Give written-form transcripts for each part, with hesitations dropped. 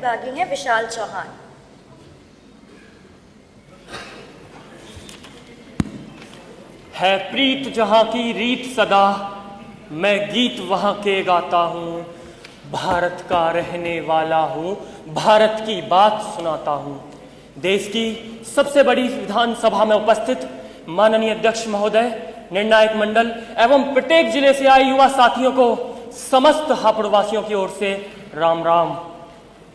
प्रतिभागी हैं विशाल चौहान। है प्रीत जहां की रीत सदा, मैं गीत वहां के गाता हूँ। भारत का रहने वाला हूँ, भारत की बात सुनाता हूँ। देश की सबसे बड़ी विधानसभा में उपस्थित माननीय अध्यक्ष महोदय, निर्णायक मंडल एवं प्रत्येक जिले से आए युवा साथियों को समस्त हापुड़वासियों की ओर से राम राम।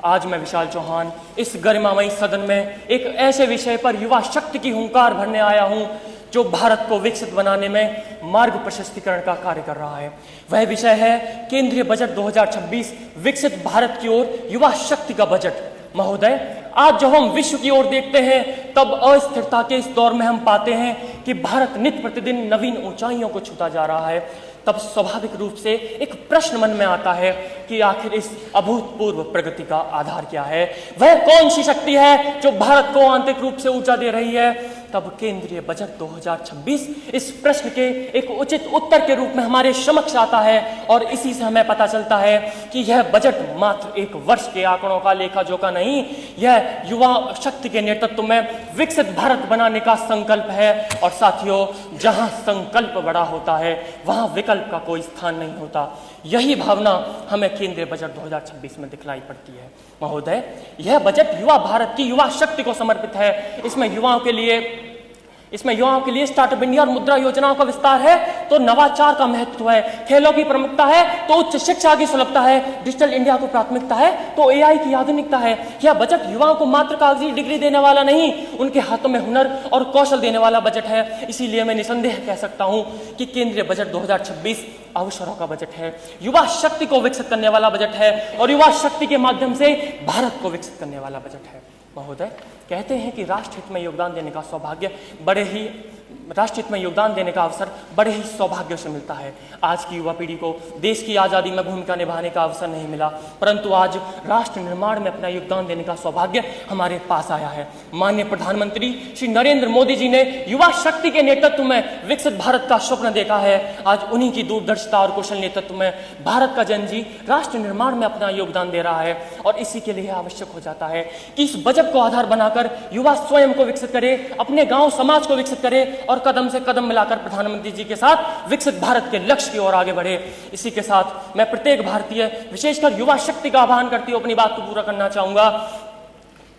आज मैं विशाल चौहान इस गरिमामयी सदन में एक ऐसे विषय पर युवा शक्ति की हुंकार भरने आया हूं जो भारत को विकसित बनाने में मार्ग प्रशस्तीकरण का कार्य कर रहा है। वह विषय है केंद्रीय बजट 2026 विकसित भारत की ओर युवा शक्ति का बजट। महोदय, आज जब हम विश्व की ओर देखते हैं तब अस्थिरता के इस दौर में हम पाते हैं कि भारत नित्य प्रतिदिन नवीन ऊंचाइयों को छूता जा रहा है। तब स्वाभाविक रूप से एक प्रश्न मन में आता है कि आखिर इस अभूतपूर्व प्रगति का आधार क्या है? वह कौन सी शक्ति है जो भारत को आंतरिक रूप से ऊंचा दे रही है? तब केंद्रीय बजट 2026 इस प्रश्न के एक उचित उत्तर के रूप में हमारे समक्ष आता है और इसी से हमें पता चलता है कि यह बजट मात्र एक वर्ष के आंकड़ों का लेखा जोखा नहीं, यह युवा शक्ति के नेतृत्व में विकसित भारत बनाने का संकल्प है। और साथियों, जहां संकल्प बड़ा होता है वहां विकल्प का कोई स्थान नहीं होता। यही भावना हमें केंद्रीय बजट 2026 में दिखलाई पड़ती है। महोदय, यह बजट युवा भारत की युवा शक्ति को समर्पित है। इसमें युवाओं के लिए स्टार्टअप इंडिया और मुद्रा योजनाओं का विस्तार है तो नवाचार का महत्व है, खेलों की प्रमुखता है तो उच्च शिक्षा की सुलभता है, डिजिटल इंडिया को प्राथमिकता है तो एआई की आधुनिकता है। यह बजट युवाओं को मात्र कागजी डिग्री देने वाला नहीं, उनके हाथों में हुनर और कौशल देने वाला बजट है। इसीलिए मैं निसंदेह कह सकता हूं कि केंद्रीय बजट 2026 अवसरों का बजट है, युवा शक्ति को विकसित करने वाला बजट है और युवा शक्ति के माध्यम से भारत को विकसित करने वाला बजट है। महोदय, कहते हैं कि राष्ट्रहित में योगदान देने का अवसर बड़े ही सौभाग्य से मिलता है। आज की युवा पीढ़ी को देश की आज़ादी में भूमिका निभाने का अवसर नहीं मिला, परंतु आज राष्ट्र निर्माण में अपना योगदान देने का सौभाग्य हमारे पास आया है। माननीय प्रधानमंत्री श्री नरेंद्र मोदी जी ने युवा शक्ति के नेतृत्व में विकसित भारत का स्वप्न देखा है। आज उन्हीं की दूरदर्शिता और कुशल नेतृत्व में भारत का जनजी राष्ट्र निर्माण में अपना योगदान दे रहा है और इसी के लिए आवश्यक हो जाता है कि इस बजट को आधार बनाकर युवा स्वयं को विकसित करे, अपने गांव समाज को विकसित करे और कदम से कदम मिलाकर प्रधानमंत्री जी के साथ विकसित भारत के लक्ष्य की ओर आगे बढ़े। इसी के साथ मैं प्रत्येक भारतीय, विशेषकर युवा शक्ति का आह्वान करती हुए अपनी बात को पूरा करना चाहूंगा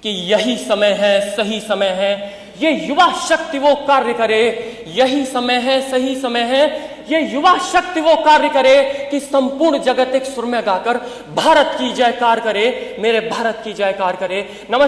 कि यही समय है, सही समय है, ये युवा शक्ति वो कार्य करे। यही समय है, सही समय है, ये युवा शक्ति वो कार्य करे कि संपूर्ण जगत एक सुर में गाकर भारत की जयकार करे, मेरे भारत की जयकार करे। नमस्कार।